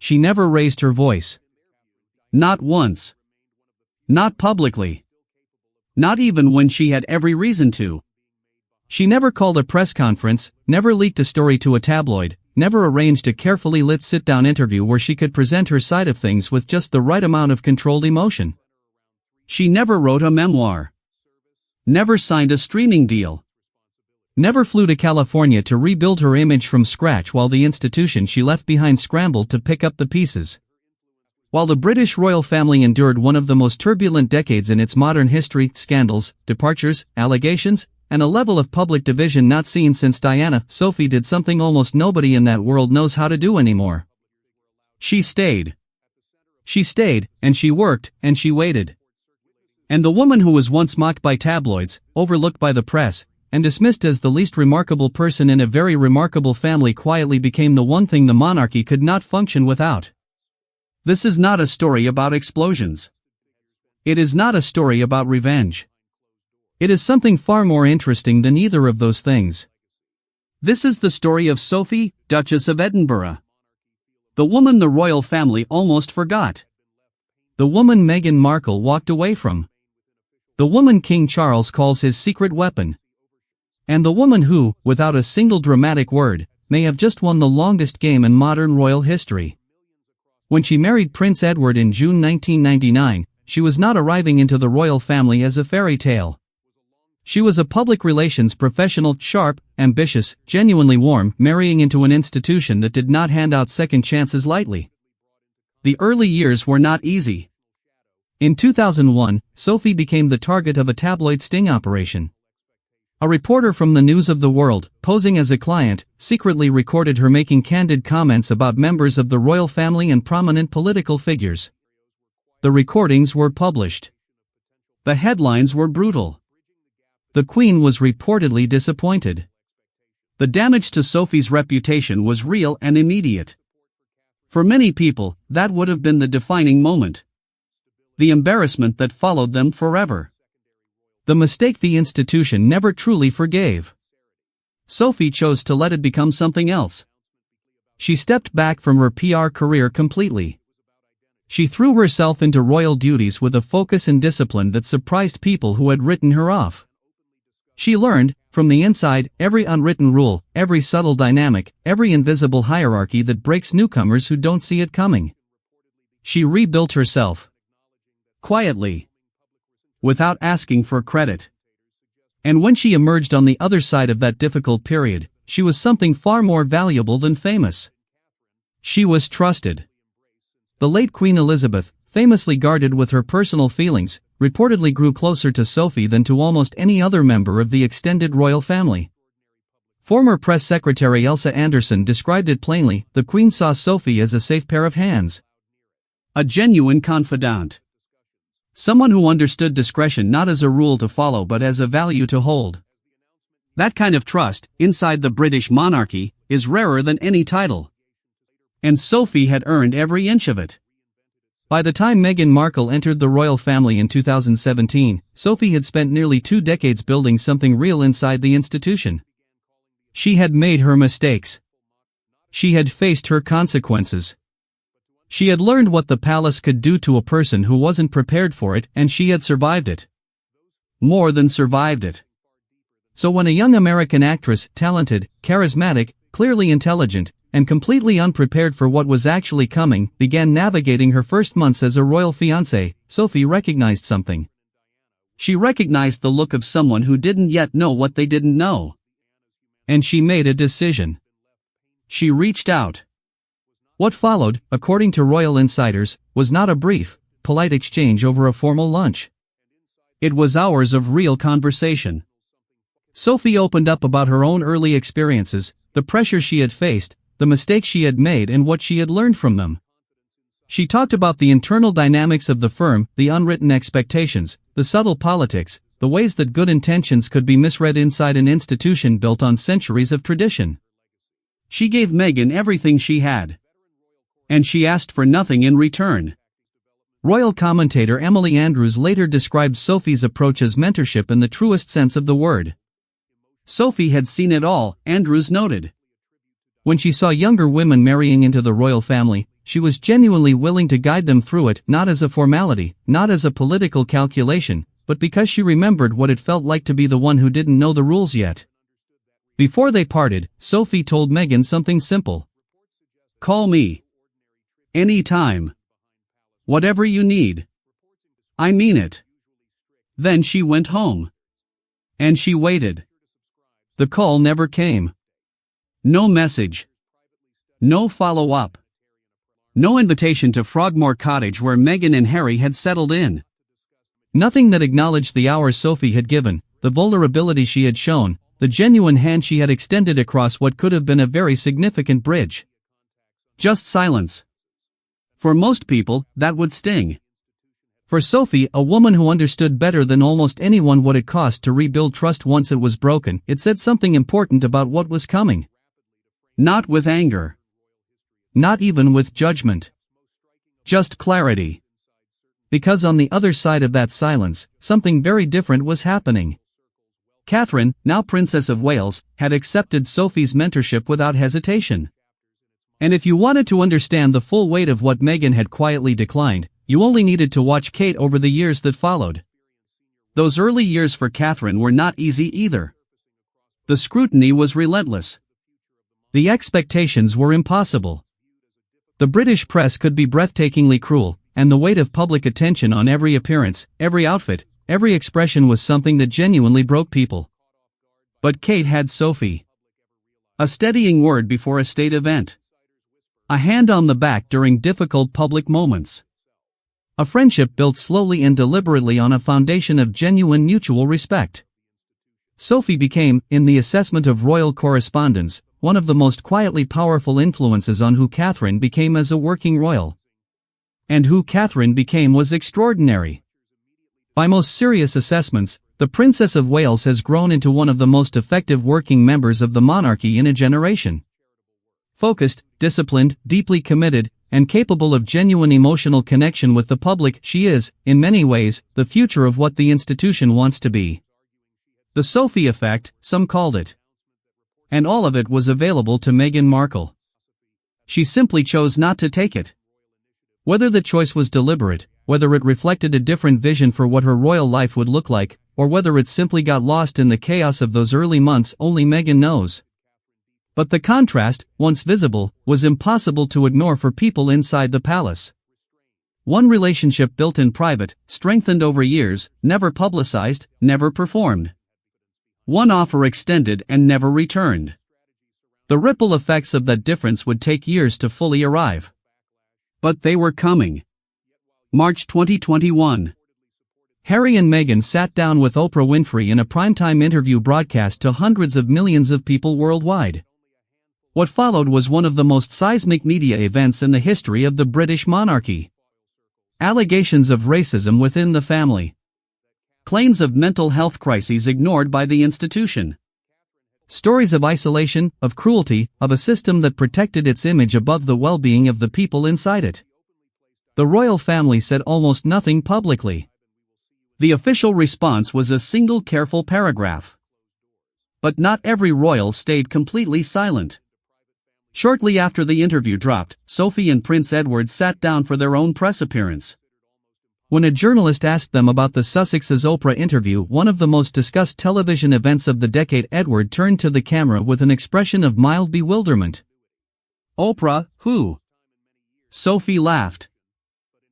she never raised her voice. Not once. Not publicly. Not even when she had every reason to. She never called a press conference, never leaked a story to a tabloid, never arranged a carefully lit sit-down interview where she could present her side of things with just the right amount of controlled emotion. She never wrote a memoir. Never signed a streaming deal. Never flew to California to rebuild her image from scratch while the institution she left behind scrambled to pick up the pieces. While the British royal family endured one of the most turbulent decades in its modern history, scandals, departures, allegations, and a level of public division not seen since Diana, Sophie did something almost nobody in that world knows how to do anymore. She stayed. She stayed, and she worked, and she waited. And the woman who was once mocked by tabloids, overlooked by the press, and dismissed as the least remarkable person in a very remarkable family quietly became the one thing the monarchy could not function without. This is not a story about explosions. It is not a story about revenge. It is something far more interesting than either of those things. This is the story of Sophie, Duchess of Edinburgh. The woman the royal family almost forgot. The woman Meghan Markle walked away from. The woman King Charles calls his secret weapon. And the woman who, without a single dramatic word, may have just won the longest game in modern royal history. When she married Prince Edward in June 1999, she was not arriving into the royal family as a fairy tale. She was a public relations professional, sharp, ambitious, genuinely warm, marrying into an institution that did not hand out second chances lightly. The early years were not easy. In 2001, Sophie became the target of a tabloid sting operation. A reporter from the News of the World, posing as a client, secretly recorded her making candid comments about members of the royal family and prominent political figures. The recordings were published. The headlines were brutal. The Queen was reportedly disappointed. The damage to Sophie's reputation was real and immediate. For many people, that would have been the defining moment. The embarrassment that followed them forever. The mistake the institution never truly forgave. Sophie chose to let it become something else. She stepped back from her PR career completely. She threw herself into royal duties with a focus and discipline that surprised people who had written her off. She learned, from the inside, every unwritten rule, every subtle dynamic, every invisible hierarchy that breaks newcomers who don't see it coming. She rebuilt herself. Quietly. Without asking for credit. And when she emerged on the other side of that difficult period, she was something far more valuable than famous. She was trusted. The late Queen Elizabeth, famously guarded with her personal feelings, reportedly grew closer to Sophie than to almost any other member of the extended royal family. Former press secretary Elsa Anderson described it plainly: the Queen saw Sophie as a safe pair of hands. A genuine confidant. Someone who understood discretion not as a rule to follow but as a value to hold. That kind of trust, inside the British monarchy, is rarer than any title. And Sophie had earned every inch of it. By the time Meghan Markle entered the royal family in 2017, Sophie had spent nearly 2 decades building something real inside the institution. She had made her mistakes. She had faced her consequences. She had learned what the palace could do to a person who wasn't prepared for it, and she had survived it. More than survived it. So when a young American actress, talented, charismatic, clearly intelligent, and completely unprepared for what was actually coming, began navigating her first months as a royal fiancée, Sophie recognized something. She recognized the look of someone who didn't yet know what they didn't know. And she made a decision. She reached out. What followed, according to royal insiders, was not a brief, polite exchange over a formal lunch. It was hours of real conversation. Sophie opened up about her own early experiences, the pressure she had faced, the mistakes she had made and what she had learned from them. She talked about the internal dynamics of the firm, the unwritten expectations, the subtle politics, the ways that good intentions could be misread inside an institution built on centuries of tradition. She gave Meghan everything she had. And she asked for nothing in return. Royal commentator Emily Andrews later described Sophie's approach as mentorship in the truest sense of the word. Sophie had seen it all, Andrews noted. When she saw younger women marrying into the royal family, she was genuinely willing to guide them through it, not as a formality, not as a political calculation, but because she remembered what it felt like to be the one who didn't know the rules yet. Before they parted, Sophie told Meghan something simple. "Call me. Any time. Whatever you need. I mean it." Then she went home. And she waited. The call never came. No message. No follow-up. No invitation to Frogmore Cottage where Meghan and Harry had settled in. Nothing that acknowledged the hours Sophie had given, the vulnerability she had shown, the genuine hand she had extended across what could have been a very significant bridge. Just silence. For most people, that would sting. For Sophie, a woman who understood better than almost anyone what it cost to rebuild trust once it was broken, it said something important about what was coming. Not with anger. Not even with judgment. Just clarity. Because on the other side of that silence, something very different was happening. Catherine, now Princess of Wales, had accepted Sophie's mentorship without hesitation. And if you wanted to understand the full weight of what Meghan had quietly declined, you only needed to watch Kate over the years that followed. Those early years for Catherine were not easy either. The scrutiny was relentless. The expectations were impossible. The British press could be breathtakingly cruel, and the weight of public attention on every appearance, every outfit, every expression was something that genuinely broke people. But Kate had Sophie. A steadying word before a state event. A hand on the back during difficult public moments. A friendship built slowly and deliberately on a foundation of genuine mutual respect. Sophie became, in the assessment of royal correspondents, one of the most quietly powerful influences on who Catherine became as a working royal. And who Catherine became was extraordinary. By most serious assessments, the Princess of Wales has grown into one of the most effective working members of the monarchy in a generation. Focused, disciplined, deeply committed, and capable of genuine emotional connection with the public, she is, in many ways, the future of what the institution wants to be. The Sophie effect, some called it. And all of it was available to Meghan Markle. She simply chose not to take it. Whether the choice was deliberate, whether it reflected a different vision for what her royal life would look like, or whether it simply got lost in the chaos of those early months, only Meghan knows. But the contrast, once visible, was impossible to ignore for people inside the palace. One relationship built in private, strengthened over years, never publicized, never performed. One offer extended and never returned. The ripple effects of that difference would take years to fully arrive. But they were coming. March 2021. Harry and Meghan sat down with Oprah Winfrey in a primetime interview broadcast to hundreds of millions of people worldwide. What followed was one of the most seismic media events in the history of the British monarchy. Allegations of racism within the family. Claims of mental health crises ignored by the institution. Stories of isolation, of cruelty, of a system that protected its image above the well-being of the people inside it. The royal family said almost nothing publicly. The official response was a single careful paragraph. But not every royal stayed completely silent. Shortly after the interview dropped, Sophie and Prince Edward sat down for their own press appearance. When a journalist asked them about the Sussex's Oprah interview, one of the most discussed television events of the decade, Edward turned to the camera with an expression of mild bewilderment. "Oprah, who?" Sophie laughed.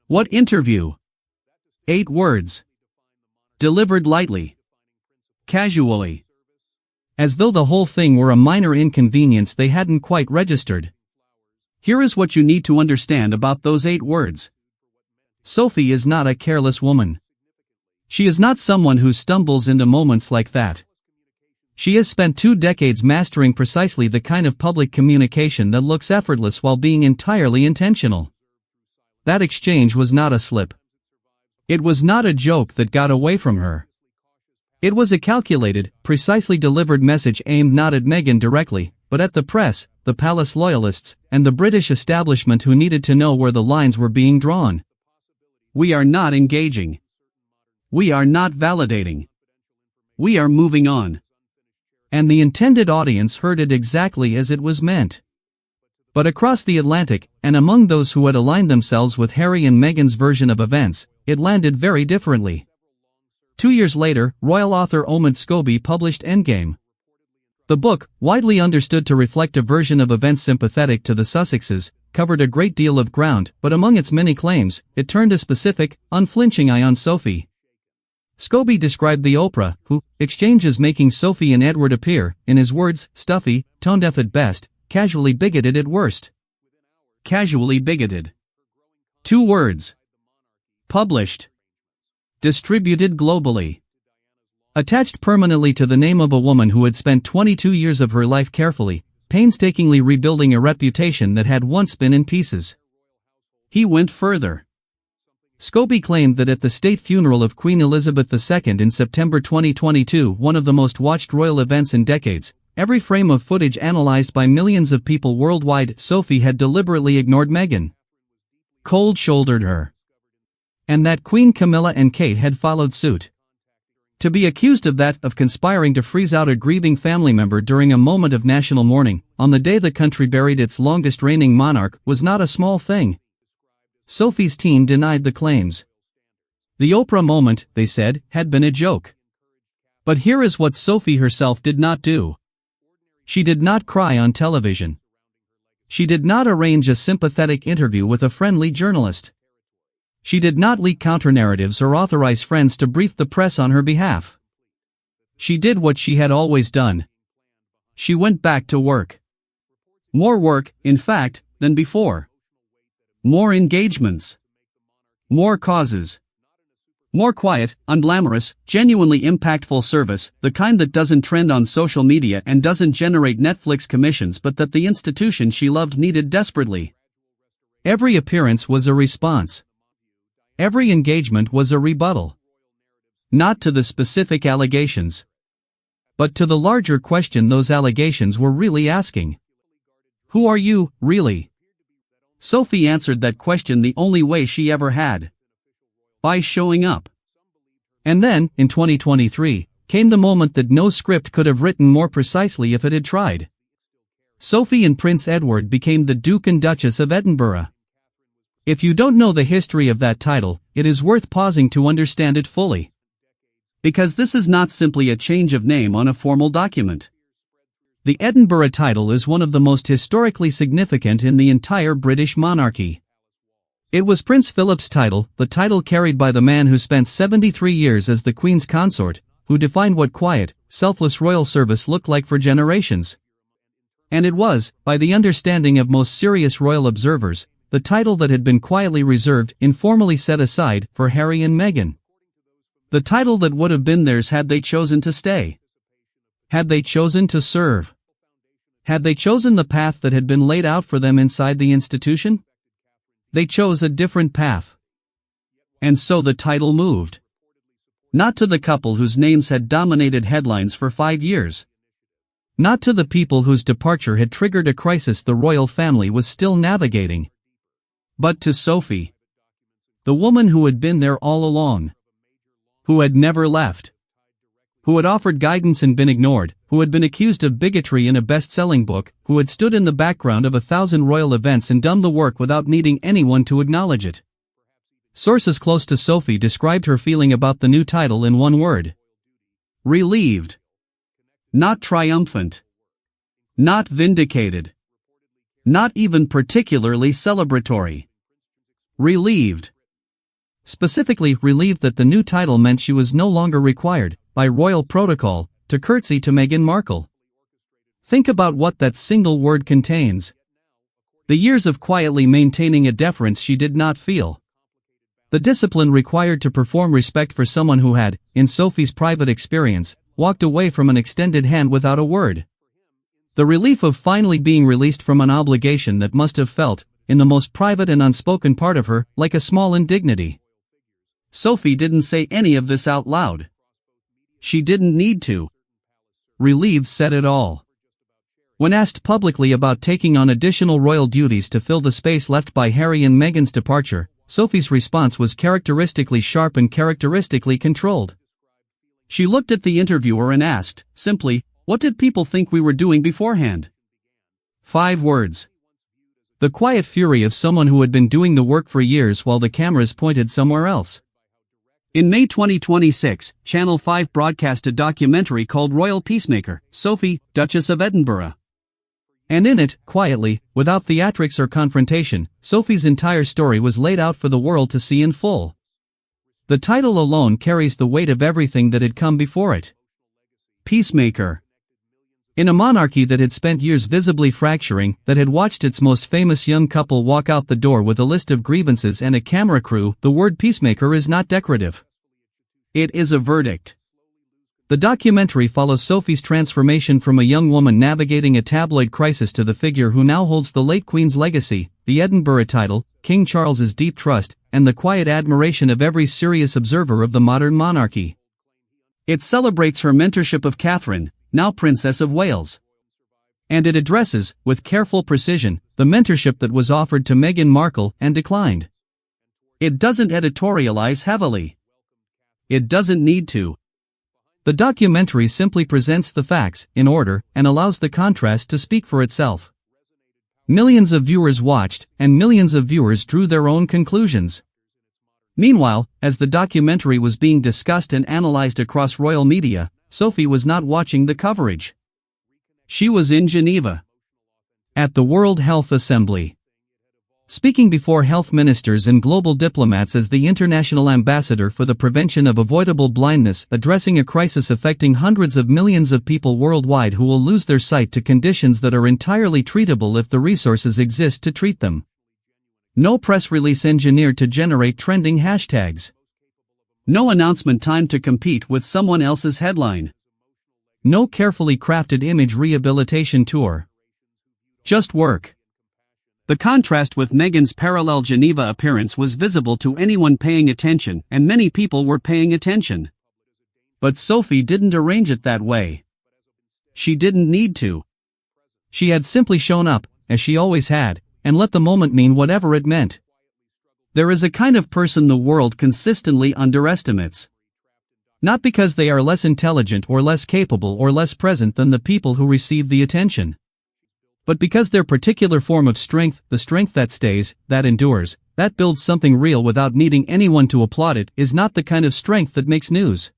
"What interview?" 8 words. Delivered lightly. Casually. As though the whole thing were a minor inconvenience they hadn't quite registered. Here is what you need to understand about those 8 words. Sophie is not a careless woman. She is not someone who stumbles into moments like that. She has spent 2 decades mastering precisely the kind of public communication that looks effortless while being entirely intentional. That exchange was not a slip. It was not a joke that got away from her. It was a calculated, precisely delivered message aimed not at Meghan directly, but at the press, the palace loyalists, and the British establishment who needed to know where the lines were being drawn. We are not engaging. We are not validating. We are moving on. And the intended audience heard it exactly as it was meant. But across the Atlantic, and among those who had aligned themselves with Harry and Meghan's version of events, it landed very differently. 2 years later, royal author Omid Scobie published Endgame. The book, widely understood to reflect a version of events sympathetic to the Sussexes, covered a great deal of ground, but among its many claims, it turned a specific, unflinching eye on Sophie. Scobie described the Oprah, who, exchanges making Sophie and Edward appear, in his words, stuffy, tone-deaf at best, casually bigoted at worst. Casually bigoted. 2 words. Published. Distributed globally. Attached permanently to the name of a woman who had spent 22 years of her life carefully, painstakingly rebuilding a reputation that had once been in pieces. He went further. Scobie claimed that at the state funeral of Queen Elizabeth II in September 2022, one of the most watched royal events in decades, every frame of footage analyzed by millions of people worldwide, Sophie had deliberately ignored Meghan. Cold-shouldered her. And that Queen Camilla and Kate had followed suit. To be accused of that, of conspiring to freeze out a grieving family member during a moment of national mourning, on the day the country buried its longest reigning monarch, was not a small thing. Sophie's team denied the claims. The Oprah moment, they said, had been a joke. But here is what Sophie herself did not do. She did not cry on television. She did not arrange a sympathetic interview with a friendly journalist. She did not leak counter-narratives or authorize friends to brief the press on her behalf. She did what she had always done. She went back to work. More work, in fact, than before. More engagements. More causes. More quiet, unglamorous, genuinely impactful service, the kind that doesn't trend on social media and doesn't generate Netflix commissions, but that the institution she loved needed desperately. Every appearance was a response. Every engagement was a rebuttal. Not to the specific allegations, but to the larger question those allegations were really asking. Who are you, really? Sophie answered that question the only way she ever had. By showing up. And then, in 2023, came the moment that no script could have written more precisely if it had tried. Sophie and Prince Edward became the Duke and Duchess of Edinburgh. If you don't know the history of that title, it is worth pausing to understand it fully. Because this is not simply a change of name on a formal document. The Edinburgh title is one of the most historically significant in the entire British monarchy. It was Prince Philip's title, the title carried by the man who spent 73 years as the Queen's consort, who defined what quiet, selfless royal service looked like for generations. And it was, by the understanding of most serious royal observers, the title that had been quietly reserved, informally set aside, for Harry and Meghan. The title that would have been theirs had they chosen to stay. Had they chosen to serve. Had they chosen the path that had been laid out for them inside the institution? They chose a different path. And so the title moved. Not to the couple whose names had dominated headlines for 5 years. Not to the people whose departure had triggered a crisis the royal family was still navigating. But to Sophie. The woman who had been there all along. Who had never left. Who had offered guidance and been ignored, who had been accused of bigotry in a best-selling book, who had stood in the background of 1,000 royal events and done the work without needing anyone to acknowledge it. Sources close to Sophie described her feeling about the new title in one word. Relieved. Not triumphant. Not vindicated. Not even particularly celebratory. Relieved. Specifically relieved that the new title meant she was no longer required, by royal protocol, to curtsy to Meghan Markle. Think about what that single word contains. The years of quietly maintaining a deference she did not feel. The discipline required to perform respect for someone who had, in Sophie's private experience, walked away from an extended hand without a word. The relief of finally being released from an obligation that must have felt, in the most private and unspoken part of her, like a small indignity. Sophie didn't say any of this out loud. She didn't need to. Relieved said it all. When asked publicly about taking on additional royal duties to fill the space left by Harry and Meghan's departure, Sophie's response was characteristically sharp and characteristically controlled. She looked at the interviewer and asked, simply, "What did people think we were doing beforehand?" 5 words. The quiet fury of someone who had been doing the work for years while the cameras pointed somewhere else. In May 2026, Channel 5 broadcast a documentary called Royal Peacemaker, Sophie, Duchess of Edinburgh. And in it, quietly, without theatrics or confrontation, Sophie's entire story was laid out for the world to see in full. The title alone carries the weight of everything that had come before it. Peacemaker. In a monarchy that had spent years visibly fracturing, that had watched its most famous young couple walk out the door with a list of grievances and a camera crew, the word peacemaker is not decorative. It is a verdict. The documentary follows Sophie's transformation from a young woman navigating a tabloid crisis to the figure who now holds the late Queen's legacy, the Edinburgh title, King Charles's deep trust, and the quiet admiration of every serious observer of the modern monarchy. It celebrates her mentorship of Catherine, now Princess of Wales. And it addresses, with careful precision, the mentorship that was offered to Meghan Markle and declined. It doesn't editorialize heavily. It doesn't need to. The documentary simply presents the facts, in order, and allows the contrast to speak for itself. Millions of viewers watched, and millions of viewers drew their own conclusions. Meanwhile, as the documentary was being discussed and analyzed across royal media, Sophie was not watching the coverage. She was in Geneva. At the World Health Assembly. Speaking before health ministers and global diplomats as the international ambassador for the prevention of avoidable blindness, addressing a crisis affecting hundreds of millions of people worldwide who will lose their sight to conditions that are entirely treatable if the resources exist to treat them. No press release engineered to generate trending hashtags. No announcement timed to compete with someone else's headline. No carefully crafted image rehabilitation tour. Just work. The contrast with Meghan's parallel Geneva appearance was visible to anyone paying attention, and many people were paying attention. But Sophie didn't arrange it that way. She didn't need to. She had simply shown up, as she always had, and let the moment mean whatever it meant. There is a kind of person the world consistently underestimates. Not because they are less intelligent or less capable or less present than the people who receive the attention. But because their particular form of strength, the strength that stays, that endures, that builds something real without needing anyone to applaud it, is not the kind of strength that makes news.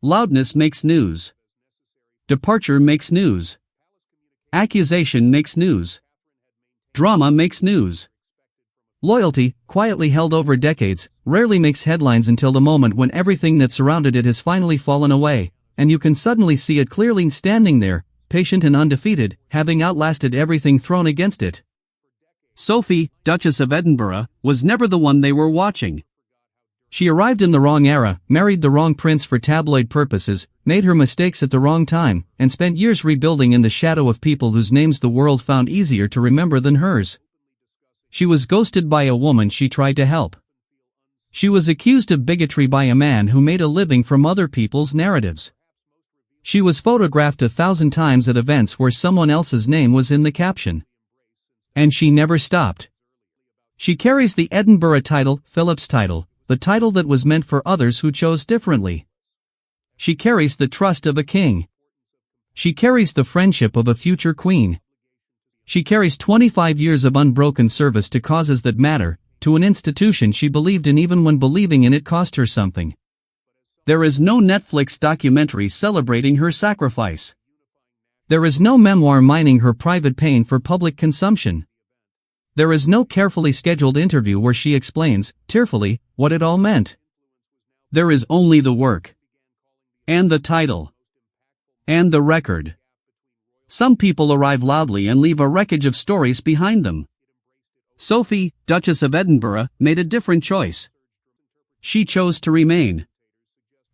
Loudness makes news. Departure makes news. Accusation makes news. Drama makes news. Loyalty, quietly held over decades, rarely makes headlines until the moment when everything that surrounded it has finally fallen away, and you can suddenly see it clearly standing there, patient and undefeated, having outlasted everything thrown against it. Sophie, Duchess of Edinburgh, was never the one they were watching. She arrived in the wrong era, married the wrong prince for tabloid purposes, made her mistakes at the wrong time, and spent years rebuilding in the shadow of people whose names the world found easier to remember than hers. She was ghosted by a woman she tried to help. She was accused of bigotry by a man who made a living from other people's narratives. She was photographed 1,000 times at events where someone else's name was in the caption. And she never stopped. She carries the Edinburgh title, Philip's title, the title that was meant for others who chose differently. She carries the trust of a king. She carries the friendship of a future queen. She carries 25 years of unbroken service to causes that matter, to an institution she believed in even when believing in it cost her something. There is no Netflix documentary celebrating her sacrifice. There is no memoir mining her private pain for public consumption. There is no carefully scheduled interview where she explains, tearfully, what it all meant. There is only the work. And the title. And the record. Some people arrive loudly and leave a wreckage of stories behind them. Sophie, Duchess of Edinburgh, made a different choice. She chose to remain.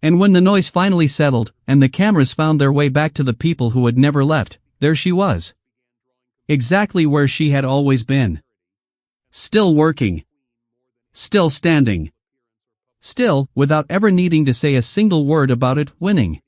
And when the noise finally settled, and the cameras found their way back to the people who had never left, there she was. Exactly where she had always been. Still working. Still standing. Still, without ever needing to say a single word about it, winning.